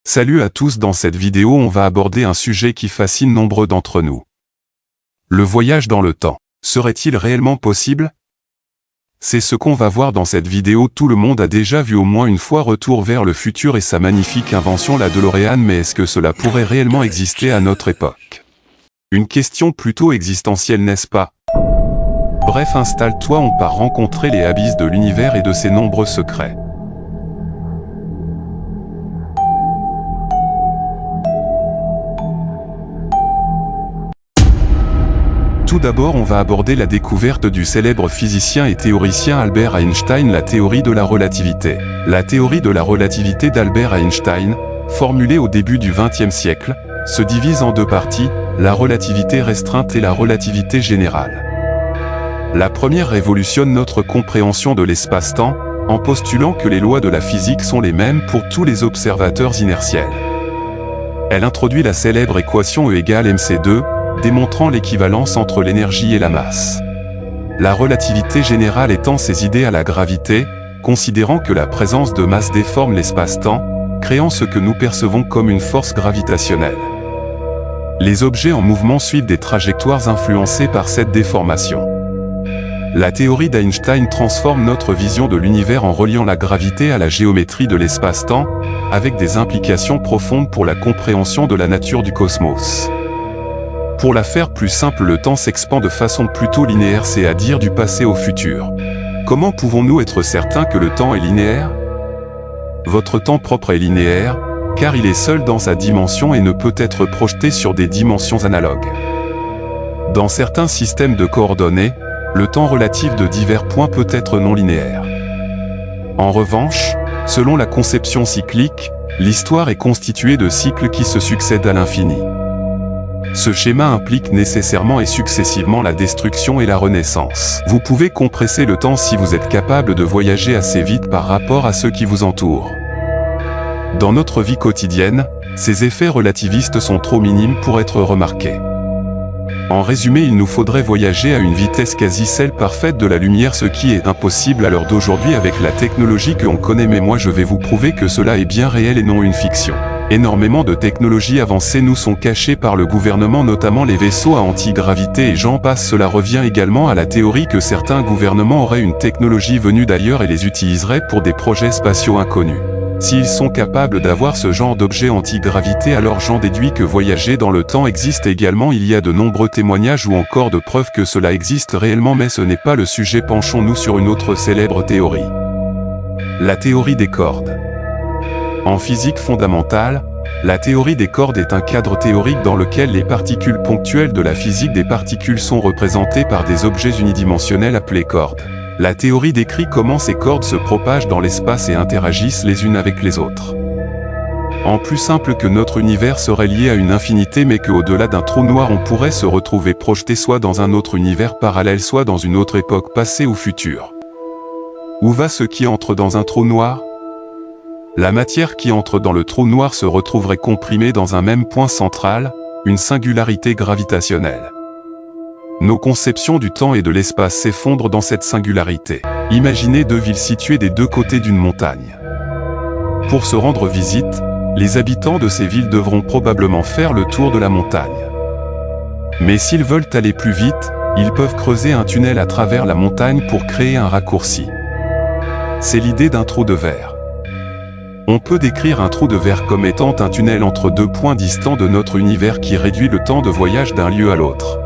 Salut à tous, dans cette vidéo on va aborder un sujet qui fascine nombreux d'entre nous. Le voyage dans le temps. Serait-il réellement possible? C'est ce qu'on va voir dans cette vidéo. Tout le monde a déjà vu au moins une fois Retour vers le futur et sa magnifique invention la DeLorean, mais est-ce que cela pourrait réellement exister à notre époque? Une question plutôt existentielle, n'est-ce pas? Bref, installe-toi, on part rencontrer les abysses de l'univers et de ses nombreux secrets. Tout d'abord, on va aborder la découverte du célèbre physicien et théoricien Albert Einstein, la théorie de la relativité. La théorie de la relativité d'Albert Einstein, formulée au début du XXe siècle, se divise en deux parties, la relativité restreinte et la relativité générale. La première révolutionne notre compréhension de l'espace-temps, en postulant que les lois de la physique sont les mêmes pour tous les observateurs inertiels. Elle introduit la célèbre équation E = mc2, démontrant l'équivalence entre l'énergie et la masse. La relativité générale étend ses idées à la gravité, considérant que la présence de masse déforme l'espace-temps, créant ce que nous percevons comme une force gravitationnelle. Les objets en mouvement suivent des trajectoires influencées par cette déformation. La théorie d'Einstein transforme notre vision de l'univers en reliant la gravité à la géométrie de l'espace-temps, avec des implications profondes pour la compréhension de la nature du cosmos. Pour la faire plus simple, le temps s'expand de façon plutôt linéaire, c'est-à-dire du passé au futur. Comment pouvons-nous être certains que le temps est linéaire? Votre temps propre est linéaire, car il est seul dans sa dimension et ne peut être projeté sur des dimensions analogues. Dans certains systèmes de coordonnées, le temps relatif de divers points peut être non linéaire. En revanche, selon la conception cyclique, l'histoire est constituée de cycles qui se succèdent à l'infini. Ce schéma implique nécessairement et successivement la destruction et la renaissance. Vous pouvez compresser le temps si vous êtes capable de voyager assez vite par rapport à ceux qui vous entourent. Dans notre vie quotidienne, ces effets relativistes sont trop minimes pour être remarqués. En résumé, il nous faudrait voyager à une vitesse quasi celle parfaite de la lumière, ce qui est impossible à l'heure d'aujourd'hui avec la technologie que l'on connaît, mais moi je vais vous prouver que cela est bien réel et non une fiction. Énormément de technologies avancées nous sont cachées par le gouvernement, notamment les vaisseaux à antigravité et j'en passe. Cela revient également à la théorie que certains gouvernements auraient une technologie venue d'ailleurs et les utiliserait pour des projets spatiaux inconnus. S'ils sont capables d'avoir ce genre d'objet antigravité, alors j'en déduis que voyager dans le temps existe également. Il y a de nombreux témoignages ou encore de preuves que cela existe réellement, mais ce n'est pas le sujet. Penchons-nous sur une autre célèbre théorie. La théorie des cordes. En physique fondamentale, la théorie des cordes est un cadre théorique dans lequel les particules ponctuelles de la physique des particules sont représentées par des objets unidimensionnels appelés cordes. La théorie décrit comment ces cordes se propagent dans l'espace et interagissent les unes avec les autres. En plus simple, que notre univers serait lié à une infinité, mais qu'au-delà d'un trou noir on pourrait se retrouver projeté soit dans un autre univers parallèle, soit dans une autre époque passée ou future. Où va ce qui entre dans un trou noir? La matière qui entre dans le trou noir se retrouverait comprimée dans un même point central, une singularité gravitationnelle. Nos conceptions du temps et de l'espace s'effondrent dans cette singularité. Imaginez deux villes situées des deux côtés d'une montagne. Pour se rendre visite, les habitants de ces villes devront probablement faire le tour de la montagne. Mais s'ils veulent aller plus vite, ils peuvent creuser un tunnel à travers la montagne pour créer un raccourci. C'est l'idée d'un trou de verre. On peut décrire un trou de verre comme étant un tunnel entre deux points distants de notre univers qui réduit le temps de voyage d'un lieu à l'autre.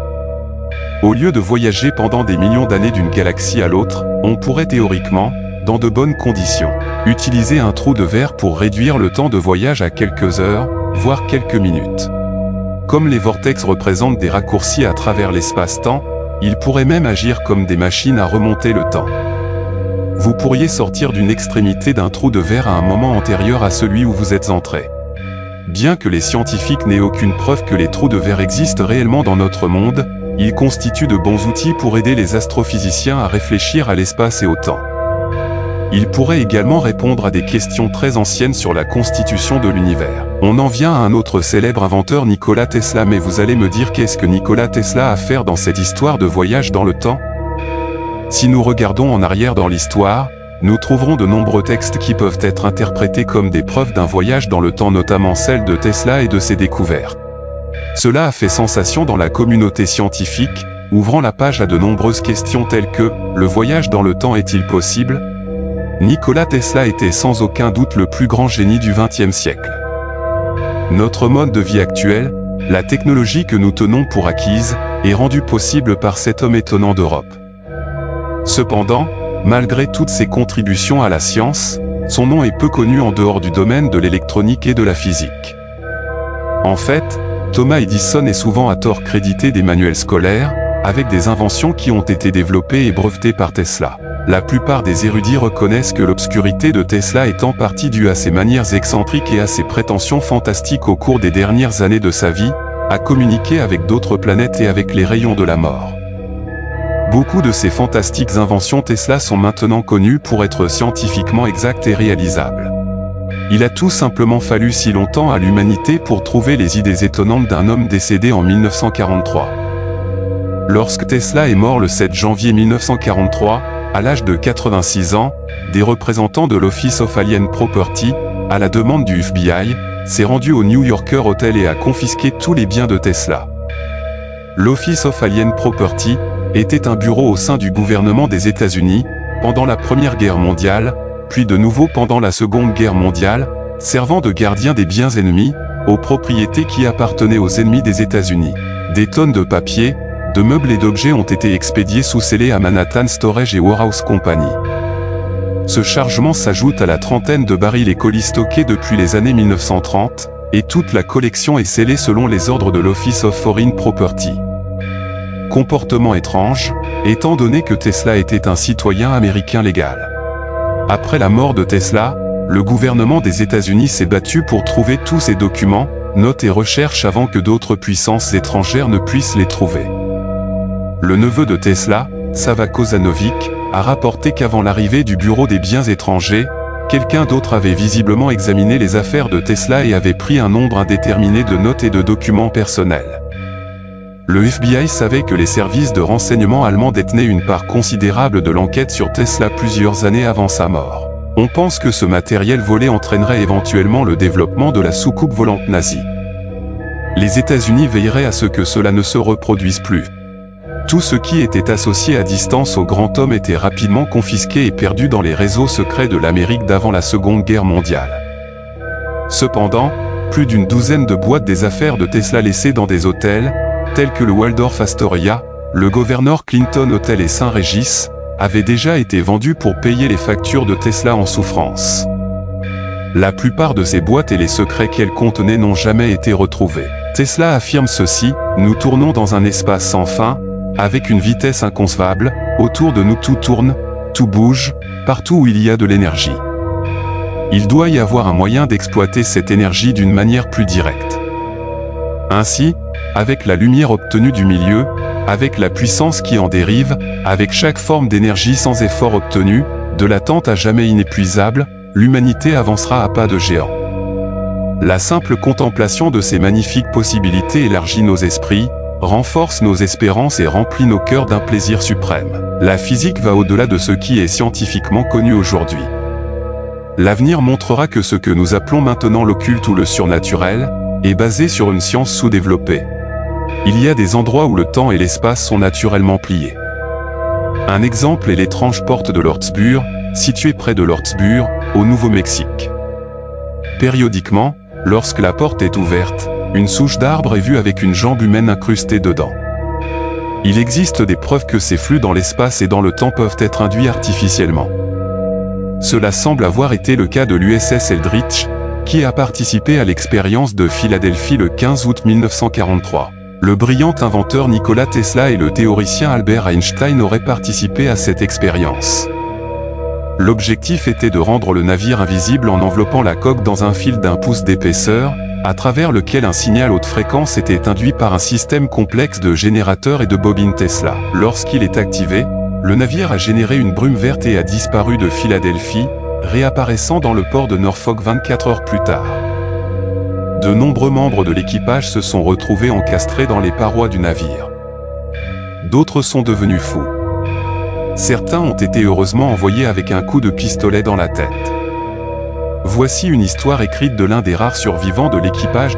Au lieu de voyager pendant des millions d'années d'une galaxie à l'autre, on pourrait théoriquement, dans de bonnes conditions, utiliser un trou de verre pour réduire le temps de voyage à quelques heures, voire quelques minutes. Comme les vortex représentent des raccourcis à travers l'espace-temps, ils pourraient même agir comme des machines à remonter le temps. Vous pourriez sortir d'une extrémité d'un trou de verre à un moment antérieur à celui où vous êtes entré. Bien que les scientifiques n'aient aucune preuve que les trous de verre existent réellement dans notre monde, ils constituent de bons outils pour aider les astrophysiciens à réfléchir à l'espace et au temps. Ils pourraient également répondre à des questions très anciennes sur la constitution de l'univers. On en vient à un autre célèbre inventeur, Nikola Tesla, mais vous allez me dire, qu'est-ce que Nikola Tesla a à faire dans cette histoire de voyage dans le temps? Si nous regardons en arrière dans l'histoire, nous trouverons de nombreux textes qui peuvent être interprétés comme des preuves d'un voyage dans le temps, notamment celle de Tesla et de ses découvertes. Cela a fait sensation dans la communauté scientifique, ouvrant la page à de nombreuses questions telles que « Le voyage dans le temps est-il possible ?» Nikola Tesla était sans aucun doute le plus grand génie du XXe siècle. Notre mode de vie actuel, la technologie que nous tenons pour acquise, est rendue possible par cet homme étonnant d'Europe. Cependant, malgré toutes ses contributions à la science, son nom est peu connu en dehors du domaine de l'électronique et de la physique. En fait, Thomas Edison est souvent à tort crédité des manuels scolaires, avec des inventions qui ont été développées et brevetées par Tesla. La plupart des érudits reconnaissent que l'obscurité de Tesla est en partie due à ses manières excentriques et à ses prétentions fantastiques au cours des dernières années de sa vie, à communiquer avec d'autres planètes et avec les rayons de la mort. Beaucoup de ces fantastiques inventions Tesla sont maintenant connues pour être scientifiquement exactes et réalisables. Il a tout simplement fallu si longtemps à l'humanité pour trouver les idées étonnantes d'un homme décédé en 1943. Lorsque Tesla est mort le 7 janvier 1943, à l'âge de 86 ans, des représentants de l'Office of Alien Property, à la demande du FBI, s'est rendu au New Yorker Hotel et a confisqué tous les biens de Tesla. L'Office of Alien Property était un bureau au sein du gouvernement des États-Unis, pendant la Première Guerre mondiale, puis de nouveau pendant la Seconde Guerre mondiale, servant de gardien des biens ennemis, aux propriétés qui appartenaient aux ennemis des États-Unis. Des tonnes de papier, de meubles et d'objets ont été expédiés sous scellés à Manhattan Storage et Warehouse Company. Ce chargement s'ajoute à la trentaine de barils et colis stockés depuis les années 1930, et toute la collection est scellée selon les ordres de l'Office of Foreign Property. Comportement étrange, étant donné que Tesla était un citoyen américain légal. Après la mort de Tesla, le gouvernement des États-Unis s'est battu pour trouver tous ces documents, notes et recherches avant que d'autres puissances étrangères ne puissent les trouver. Le neveu de Tesla, Sava Kozanovic, a rapporté qu'avant l'arrivée du Bureau des biens étrangers, quelqu'un d'autre avait visiblement examiné les affaires de Tesla et avait pris un nombre indéterminé de notes et de documents personnels. Le FBI savait que les services de renseignement allemands détenaient une part considérable de l'enquête sur Tesla plusieurs années avant sa mort. On pense que ce matériel volé entraînerait éventuellement le développement de la soucoupe volante nazie. Les États-Unis veilleraient à ce que cela ne se reproduise plus. Tout ce qui était associé à distance au grand homme était rapidement confisqué et perdu dans les réseaux secrets de l'Amérique d'avant la Seconde Guerre mondiale. Cependant, plus d'une douzaine de boîtes des affaires de Tesla laissées dans des hôtels, tels que le Waldorf Astoria, le Governor Clinton Hotel et Saint-Régis, avaient déjà été vendues pour payer les factures de Tesla en souffrance. La plupart de ces boîtes et les secrets qu'elles contenaient n'ont jamais été retrouvés. Tesla affirme ceci: « Nous tournons dans un espace sans fin, avec une vitesse inconcevable, autour de nous tout tourne, tout bouge, partout où il y a de l'énergie. Il doit y avoir un moyen d'exploiter cette énergie d'une manière plus directe. Ainsi, avec la lumière obtenue du milieu, avec la puissance qui en dérive, avec chaque forme d'énergie sans effort obtenu, de l'attente à jamais inépuisable, l'humanité avancera à pas de géant. La simple contemplation de ces magnifiques possibilités élargit nos esprits, renforce nos espérances et remplit nos cœurs d'un plaisir suprême. La physique va au-delà de ce qui est scientifiquement connu aujourd'hui. L'avenir montrera que ce que nous appelons maintenant l'occulte ou le surnaturel, est basé sur une science sous-développée. Il y a des endroits où le temps et l'espace sont naturellement pliés. Un exemple est l'étrange porte de Lordsburg, située près de Lordsburg, au Nouveau-Mexique. Périodiquement, lorsque la porte est ouverte, une souche d'arbre est vue avec une jambe humaine incrustée dedans. Il existe des preuves que ces flux dans l'espace et dans le temps peuvent être induits artificiellement. Cela semble avoir été le cas de l'USS Eldridge, qui a participé à l'expérience de Philadelphie le 15 août 1943. Le brillant inventeur Nikola Tesla et le théoricien Albert Einstein auraient participé à cette expérience. L'objectif était de rendre le navire invisible en enveloppant la coque dans un fil d'1 pouce d'épaisseur, à travers lequel un signal haute fréquence était induit par un système complexe de générateurs et de bobines Tesla. Lorsqu'il est activé, le navire a généré une brume verte et a disparu de Philadelphie, réapparaissant dans le port de Norfolk 24 heures plus tard. De nombreux membres de l'équipage se sont retrouvés encastrés dans les parois du navire. D'autres sont devenus fous. Certains ont été heureusement envoyés avec un coup de pistolet dans la tête. Voici une histoire écrite de l'un des rares survivants de l'équipage de